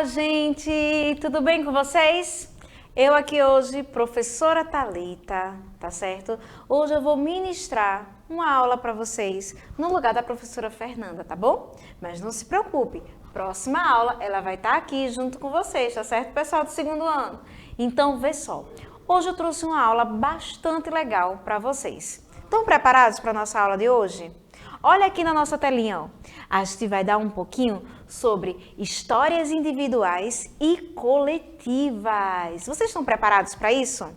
gente! Tudo bem com vocês? Eu aqui hoje, professora Thalita, tá certo? Hoje eu vou ministrar uma aula para vocês no lugar da professora Fernanda, tá bom? Mas não se preocupe, próxima aula ela vai estar aqui junto com vocês, tá certo, pessoal do segundo ano? Então, vê só, hoje eu trouxe uma aula bastante legal para vocês. Estão preparados para a nossa aula de hoje? Olha aqui na nossa telinha, ó. A gente vai dar um pouquinho sobre histórias individuais e coletivas. Vocês estão preparados para isso?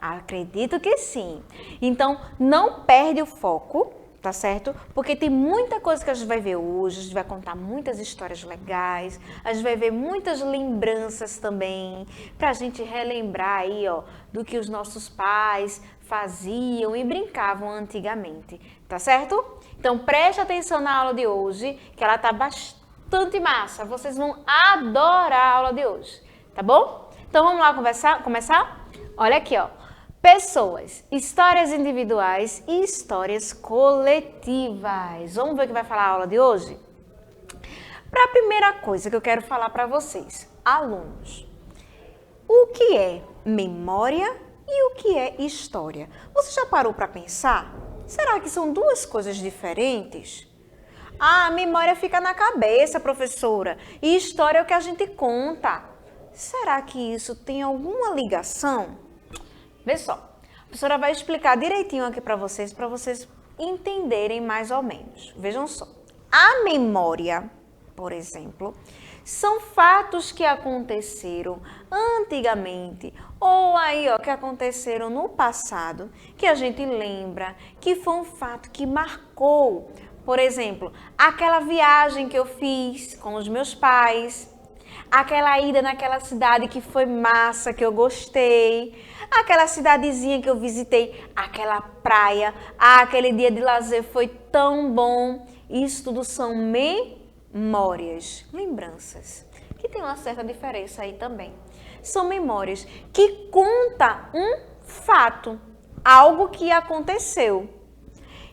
Acredito que sim. Então, não perde o foco, tá certo? Porque tem muita coisa que a gente vai ver hoje, a gente vai contar muitas histórias legais, a gente vai ver muitas lembranças também, pra gente relembrar aí, ó, do que os nossos pais faziam e brincavam antigamente, tá certo? Então, preste atenção na aula de hoje, que ela tá bastante massa. Vocês vão adorar a aula de hoje, tá bom? Então, vamos lá começar? Olha aqui, ó. Pessoas, histórias individuais e histórias coletivas. Vamos ver o que vai falar a aula de hoje? Para a primeira coisa que eu quero falar para vocês, alunos, o que é memória e o que é história? Você já parou para pensar? Será que são duas coisas diferentes? Ah, a memória fica na cabeça, professora, e história é o que a gente conta. Será que isso tem alguma ligação? Vê só, a professora vai explicar direitinho aqui para vocês entenderem mais ou menos. Vejam só, a memória, por exemplo, são fatos que aconteceram antigamente ou aí, ó, que aconteceram no passado, que a gente lembra que foi um fato que marcou. Por exemplo, aquela viagem que eu fiz com os meus pais, aquela ida naquela cidade que foi massa, que eu gostei, aquela cidadezinha que eu visitei, aquela praia, aquele dia de lazer foi tão bom. Isso tudo são memórias, lembranças, que tem uma certa diferença aí também. São memórias que contam um fato, algo que aconteceu.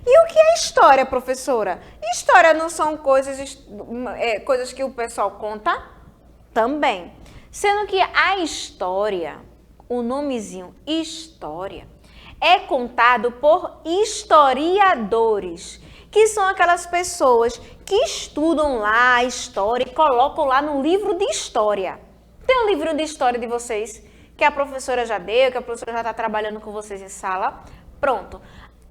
E o que é história, professora? História não são coisas que o pessoal conta? Também. Sendo que a história, o nomezinho história, é contado por historiadores, que são aquelas pessoas que estudam lá a história e colocam lá no livro de história. Tem um livro de história de vocês que a professora já deu, que a professora já está trabalhando com vocês em sala? Pronto.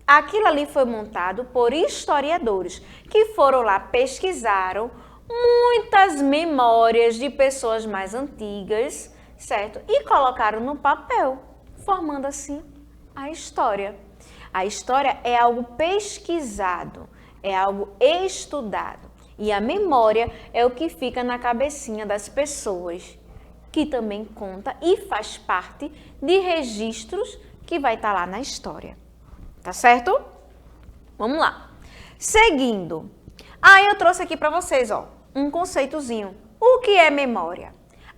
Aquilo ali foi montado por historiadores que foram lá, pesquisaram muitas memórias de pessoas mais antigas, certo? E colocaram no papel, formando assim a história. A história é algo pesquisado, é algo estudado. E a memória é o que fica na cabecinha das pessoas, que também conta e faz parte de registros que vai estar lá na história. Tá certo? Vamos lá. Seguindo. Eu trouxe aqui para vocês, ó, um conceitozinho. O que é memória?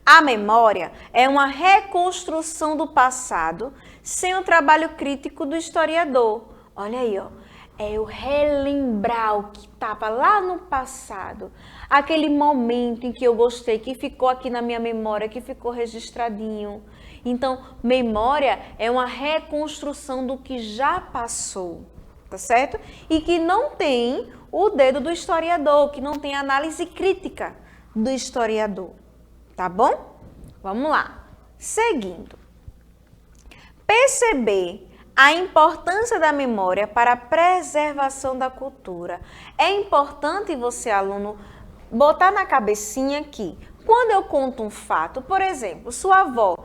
A memória é uma reconstrução do passado sem o trabalho crítico do historiador. Olha aí, ó. É eu relembrar o que estava lá no passado. Aquele momento em que eu gostei, que ficou aqui na minha memória, que ficou registradinho. Então, memória é uma reconstrução do que já passou, tá certo? E que não tem o dedo do historiador, que não tem análise crítica do historiador, tá bom? Vamos lá. Seguindo. Perceber a importância da memória para a preservação da cultura. É importante você, aluno, botar na cabecinha que quando eu conto um fato, por exemplo, sua avó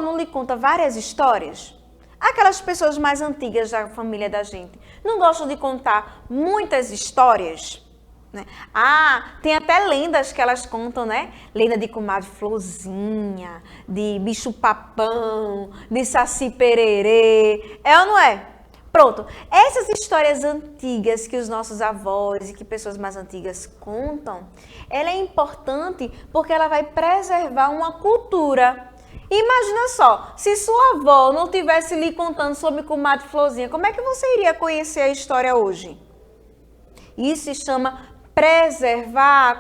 não lhe conta várias histórias? Aquelas pessoas mais antigas da família da gente não gostam de contar muitas histórias? Né? Tem até lendas que elas contam, né? Lenda de comadre Florzinha, de bicho papão, de saci pererê. É ou não é? Pronto. Essas histórias antigas que os nossos avós e que pessoas mais antigas contam, ela é importante porque ela vai preservar uma cultura. Imagina só, se sua avó não tivesse lhe contando sobre comadre Florzinha, como é que você iria conhecer a história hoje? Isso se chama preservar a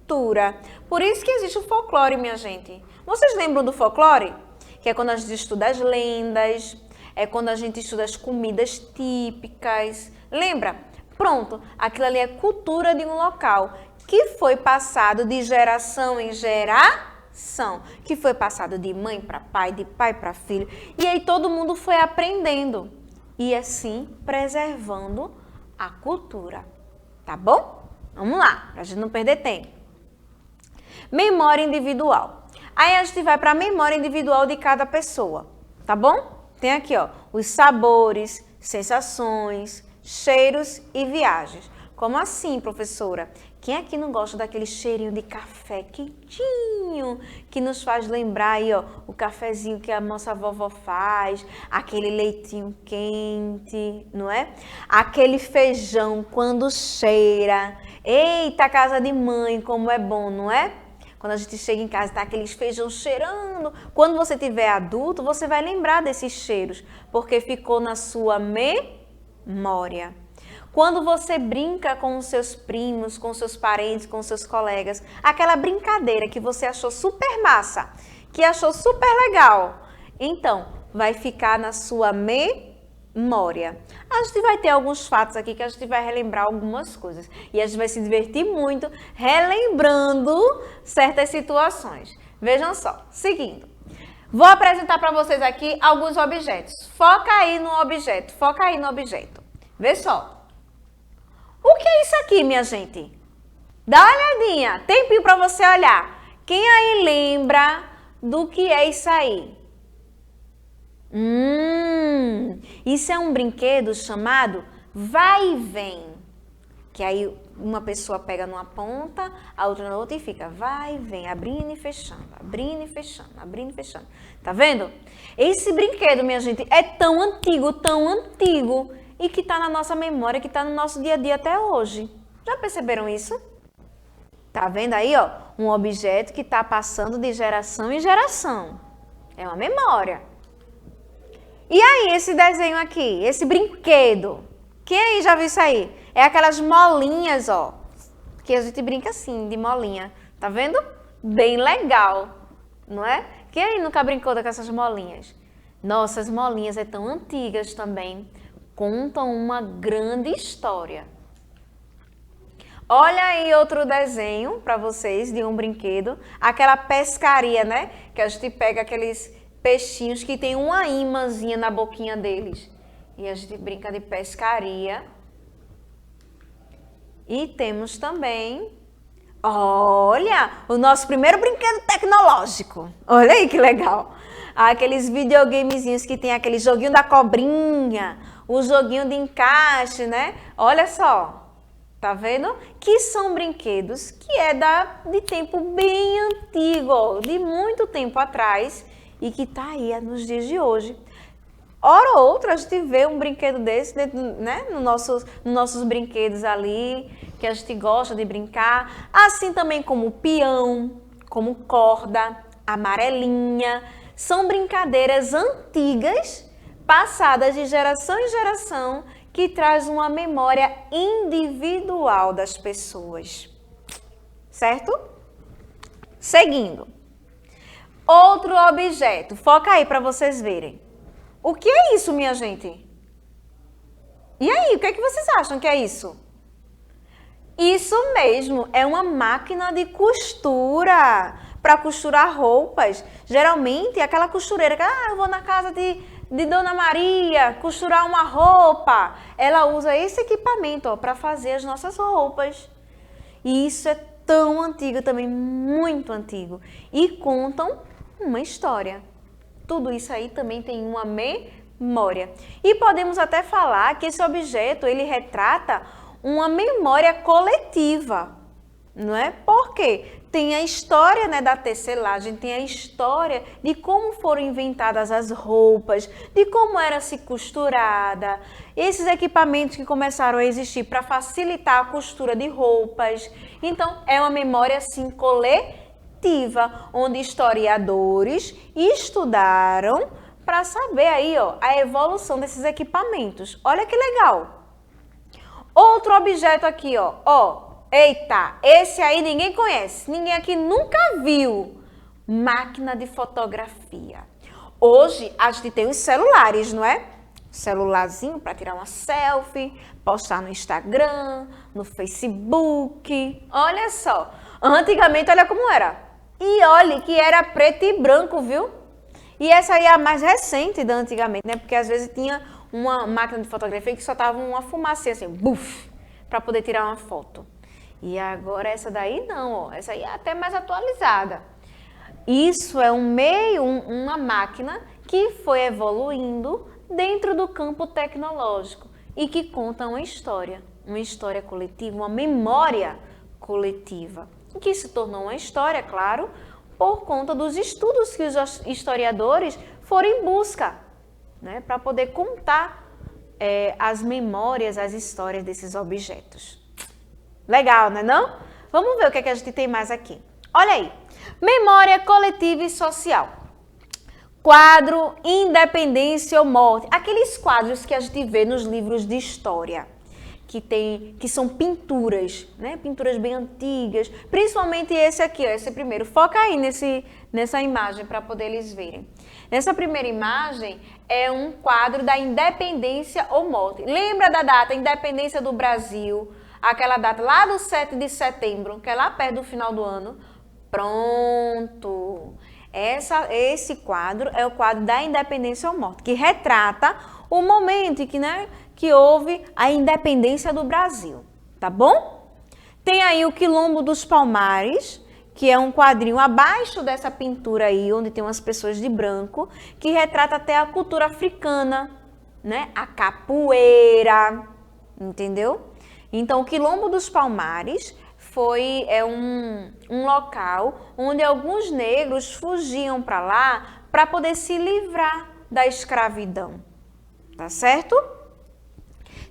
cultura. Por isso que existe o folclore, minha gente. Vocês lembram do folclore? Que é quando a gente estuda as lendas, é quando a gente estuda as comidas típicas. Lembra? Pronto, aquilo ali é cultura de um local que foi passado de geração em geração, que foi passado de mãe para pai, de pai para filho, e aí todo mundo foi aprendendo e assim preservando a cultura, tá bom? Vamos lá, para a gente não perder tempo. Memória individual. Aí a gente vai para a memória individual de cada pessoa, tá bom? Tem aqui, ó, os sabores, sensações, cheiros e viagens. Como assim, professora? Quem aqui não gosta daquele cheirinho de café quentinho, que nos faz lembrar aí, ó, o cafezinho que a nossa vovó faz, aquele leitinho quente, não é? Aquele feijão quando cheira. Eita, casa de mãe, como é bom, não é? Quando a gente chega em casa, tá aqueles feijão cheirando. Quando você tiver adulto, você vai lembrar desses cheiros, porque ficou na sua memória. Quando você brinca com os seus primos, com os seus parentes, com os seus colegas, aquela brincadeira que você achou super massa, que achou super legal, então vai ficar na sua memória. A gente vai ter alguns fatos aqui que a gente vai relembrar algumas coisas e a gente vai se divertir muito relembrando certas situações. Vejam só, seguindo. Vou apresentar para vocês aqui alguns objetos. Foca aí no objeto, foca aí no objeto. Vê só. O que é isso aqui, minha gente? Dá uma olhadinha, tempinho para você olhar. Quem aí lembra do que é isso aí? Isso é um brinquedo chamado vai e vem. Que aí uma pessoa pega numa ponta, a outra na outra e fica vai e vem, abrindo e fechando, abrindo e fechando, abrindo e fechando. Tá vendo? Esse brinquedo, minha gente, é tão antigo, e que está na nossa memória, que está no nosso dia a dia até hoje. Já perceberam isso? Tá vendo aí, ó? Um objeto que está passando de geração em geração. É uma memória. E aí, esse desenho aqui, esse brinquedo? Quem aí já viu isso aí? É aquelas molinhas, ó. Que a gente brinca assim, de molinha. Tá vendo? Bem legal, não é? Quem aí nunca brincou com essas molinhas? Nossa, as molinhas é tão antigas também. Contam uma grande história. Olha aí outro desenho para vocês de um brinquedo. Aquela pescaria, né? Que a gente pega aqueles peixinhos que tem uma imãzinha na boquinha deles. E a gente brinca de pescaria. E temos também, olha, o nosso primeiro brinquedo tecnológico. Olha aí que legal. Aqueles videogamezinhos que tem aquele joguinho da cobrinha, o joguinho de encaixe, né? Olha só, tá vendo? Que são brinquedos que é de tempo bem antigo, de muito tempo atrás e que tá aí nos dias de hoje. Hora ou outra a gente vê um brinquedo desse, né? Nos nossos brinquedos ali, que a gente gosta de brincar. Assim também como peão, como corda, amarelinha. São brincadeiras antigas, passadas de geração em geração, que traz uma memória individual das pessoas. Certo? Seguindo. Outro objeto. Foca aí para vocês verem. O que é isso, minha gente? E aí, o que é que vocês acham que é isso? Isso mesmo, é uma máquina de costura para costurar roupas. Geralmente, aquela costureira que, eu vou na casa de Dona Maria costurar uma roupa. Ela usa esse equipamento para fazer as nossas roupas. E isso é tão antigo também, muito antigo. E contam uma história. Tudo isso aí também tem uma memória. E podemos até falar que esse objeto, ele retrata uma memória coletiva, não é? Por quê? Tem a história, né, da tecelagem, tem a história de como foram inventadas as roupas, de como era se costurada, esses equipamentos que começaram a existir para facilitar a costura de roupas. Então, é uma memória, assim, coletiva, onde historiadores estudaram para saber aí, ó, a evolução desses equipamentos. Olha que legal! Outro objeto aqui, ó, Eita, esse aí ninguém conhece, ninguém aqui nunca viu. Máquina de fotografia. Hoje a gente tem os celulares, não é? Celularzinho para tirar uma selfie, postar no Instagram, no Facebook. Olha só, antigamente olha como era. E olha que era preto e branco, viu? E essa aí é a mais recente da antigamente, né? Porque às vezes tinha uma máquina de fotografia que só tava uma fumacinha assim, buf, para poder tirar uma foto. E agora essa daí não, ó. Essa aí é até mais atualizada. Isso é um meio, uma máquina que foi evoluindo dentro do campo tecnológico e que conta uma história coletiva, uma memória coletiva, que se tornou uma história, claro, por conta dos estudos que os historiadores foram em busca, né, para poder contar as memórias, as histórias desses objetos. Legal, né não? Vamos ver o que é que a gente tem mais aqui. Olha aí, memória coletiva e social. Quadro Independência ou Morte. Aqueles quadros que a gente vê nos livros de história, que são pinturas, né? Pinturas bem antigas. Principalmente esse aqui, ó, esse primeiro. Foca aí nessa imagem para poder eles verem. Nessa primeira imagem é um quadro da Independência ou Morte. Lembra da data Independência do Brasil? Aquela data lá do 7 de setembro, que é lá perto do final do ano. Pronto! Esse quadro é o quadro da Independência ou Morte, que retrata o momento em que houve a independência do Brasil, tá bom? Tem aí o Quilombo dos Palmares, que é um quadrinho abaixo dessa pintura aí, onde tem umas pessoas de branco, que retrata até a cultura africana, né? A capoeira, entendeu? Então, o Quilombo dos Palmares é um local onde alguns negros fugiam para lá para poder se livrar da escravidão, tá certo?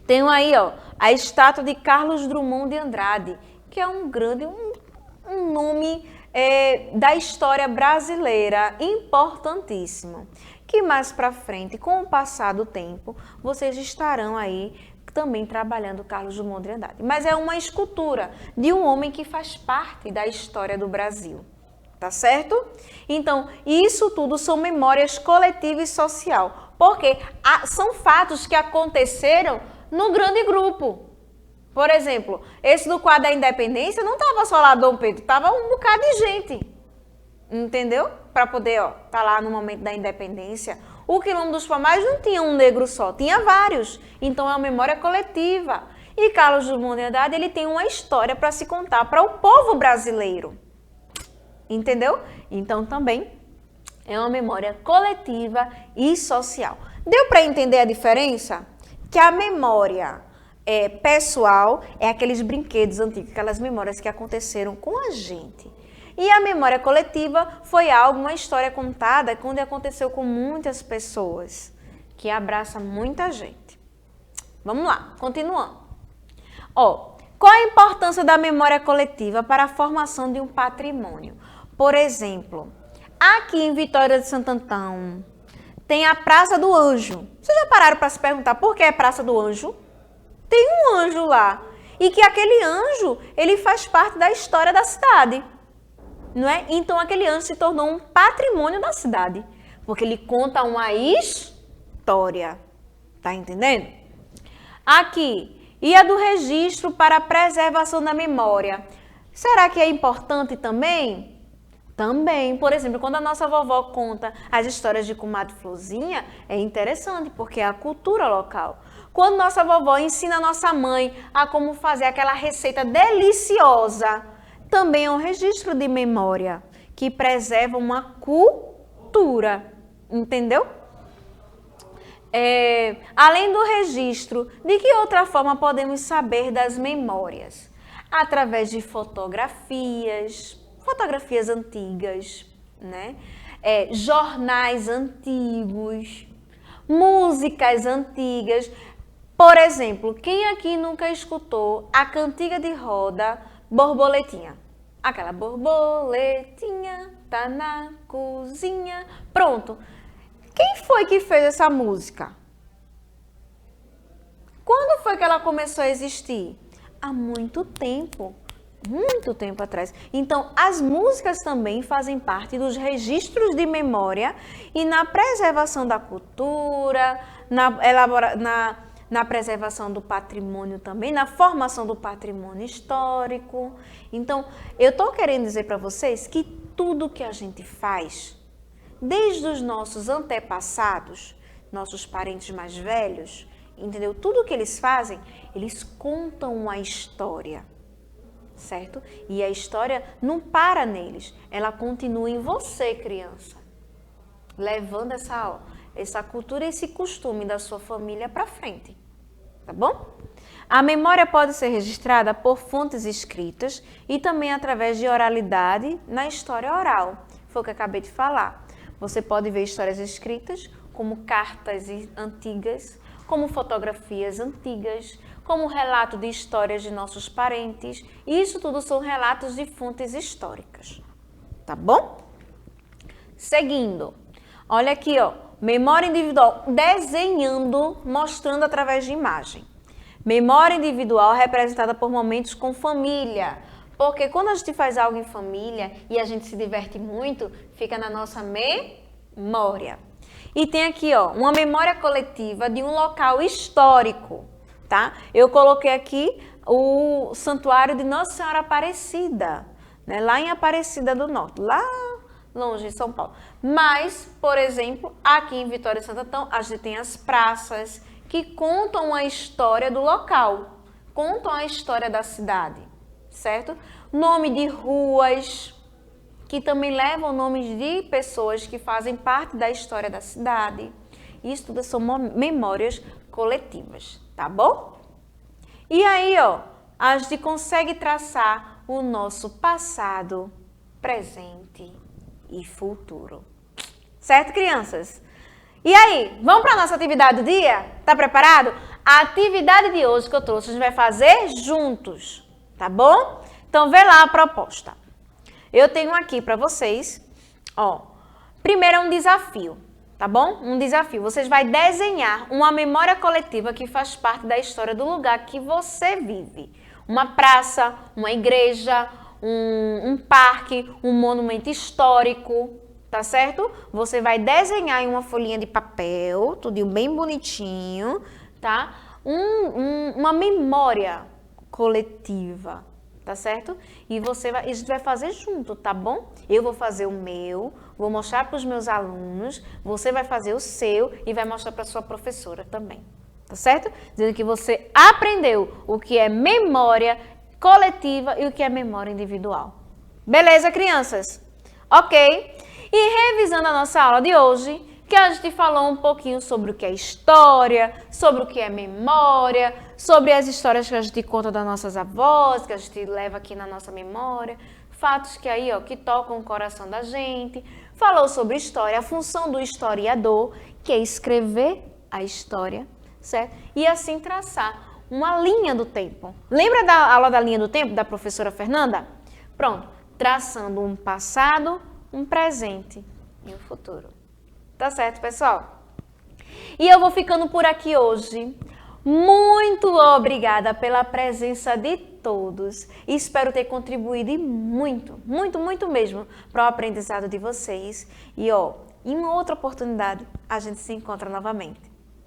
Tem aí, ó, a estátua de Carlos Drummond de Andrade, que é um nome da história brasileira importantíssimo, que mais para frente, com o passar do tempo, vocês estarão aí também trabalhando Carlos Drummond de Andrade. Mas é uma escultura de um homem que faz parte da história do Brasil, tá certo? Então, isso tudo são memórias coletiva e social, porque são fatos que aconteceram no grande grupo. Por exemplo, esse do quadro da Independência não estava só lá Dom Pedro, estava um bocado de gente, entendeu? Para poder, tá lá no momento da independência. O Quilombo dos Palmares não tinha um negro só, tinha vários. Então é uma memória coletiva. E Carlos Drummond de Andrade, ele tem uma história para se contar para o povo brasileiro. Entendeu? Então também é uma memória coletiva e social. Deu para entender a diferença? Que a memória pessoal é aqueles brinquedos antigos, aquelas memórias que aconteceram com a gente. E a memória coletiva foi uma história contada quando aconteceu com muitas pessoas, que abraça muita gente. Vamos lá, continuando. Qual a importância da memória coletiva para a formação de um patrimônio? Por exemplo, aqui em Vitória de Santo Antão, tem a Praça do Anjo. Vocês já pararam para se perguntar por que é Praça do Anjo? Tem um anjo lá. E que aquele anjo, ele faz parte da história da cidade. Não é? Então, aquele anjo se tornou um patrimônio da cidade, porque ele conta uma história. Tá entendendo? Aqui, e a do registro para a preservação da memória. Será que é importante também? Também. Por exemplo, quando a nossa vovó conta as histórias de Comadre Florzinha, é interessante, porque é a cultura local. Quando nossa vovó ensina a nossa mãe a como fazer aquela receita deliciosa, também é um registro de memória que preserva uma cultura, entendeu? Além do registro, de que outra forma podemos saber das memórias? Através de fotografias antigas, né? Jornais antigos, músicas antigas. Por exemplo, quem aqui nunca escutou a cantiga de roda Borboletinha? Aquela borboletinha tá na cozinha. Pronto. Quem foi que fez essa música? Quando foi que ela começou a existir? Há muito tempo. Muito tempo atrás. Então, as músicas também fazem parte dos registros de memória e na preservação da cultura, na preservação do patrimônio também, na formação do patrimônio histórico. Então, eu estou querendo dizer para vocês que tudo que a gente faz, desde os nossos antepassados, nossos parentes mais velhos, entendeu? Tudo que eles fazem, eles contam uma história. Certo? E a história não para neles, ela continua em você, criança, levando essa cultura, esse costume da sua família para frente, tá bom? A memória pode ser registrada por fontes escritas e também através de oralidade na história oral, foi o que eu acabei de falar. Você pode ver histórias escritas, como cartas antigas, como fotografias antigas, como relato de histórias de nossos parentes. Isso tudo são relatos de fontes históricas, tá bom? Seguindo, olha aqui, ó, memória individual, desenhando, mostrando através de imagem. Memória individual representada por momentos com família, porque quando a gente faz algo em família e a gente se diverte muito, fica na nossa memória. E tem aqui, ó, uma memória coletiva de um local histórico. Tá? Eu coloquei aqui o Santuário de Nossa Senhora Aparecida, né? Lá em Aparecida do Norte, lá longe de São Paulo. Mas, por exemplo, aqui em Vitória e Santo Antão, a gente tem as praças que contam a história do local, contam a história da cidade, certo? Nome de ruas, que também levam nomes de pessoas que fazem parte da história da cidade. Isso tudo são memórias coletivas. Tá bom? E aí, ó, a gente consegue traçar o nosso passado, presente e futuro. Certo, crianças? E aí, vamos para a nossa atividade do dia? Tá preparado? A atividade de hoje que eu trouxe, a gente vai fazer juntos, tá bom? Então, vê lá a proposta. Eu tenho aqui para vocês, ó, primeiro é um desafio. Tá bom? Um desafio. Vocês vão desenhar uma memória coletiva que faz parte da história do lugar que você vive. Uma praça, uma igreja, um parque, um monumento histórico, tá certo? Você vai desenhar em uma folhinha de papel, tudo bem bonitinho, tá? Uma memória coletiva, tá certo? E a gente vai fazer junto, tá bom? Eu vou fazer o meu, vou mostrar para os meus alunos, você vai fazer o seu e vai mostrar para a sua professora também, tá certo? Dizendo que você aprendeu o que é memória coletiva e o que é memória individual. Beleza, crianças? Ok? E revisando a nossa aula de hoje, que a gente falou um pouquinho sobre o que é história, sobre o que é memória, sobre as histórias que a gente conta das nossas avós, que a gente leva aqui na nossa memória, fatos que aí, ó, que tocam o coração da gente. Falou sobre história, a função do historiador, que é escrever a história, certo? E assim traçar uma linha do tempo. Lembra da aula da linha do tempo da professora Fernanda? Pronto, traçando um passado, um presente e um futuro. Tá certo, pessoal? E eu vou ficando por aqui hoje. Muito obrigada pela presença de todos. Espero ter contribuído muito, muito, muito mesmo para o aprendizado de vocês. E ó, em uma outra oportunidade a gente se encontra novamente.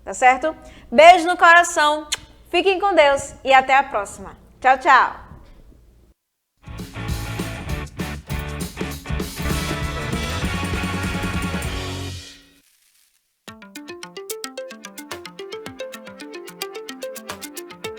Tá certo? Beijo no coração. Fiquem com Deus e até a próxima. Tchau, tchau.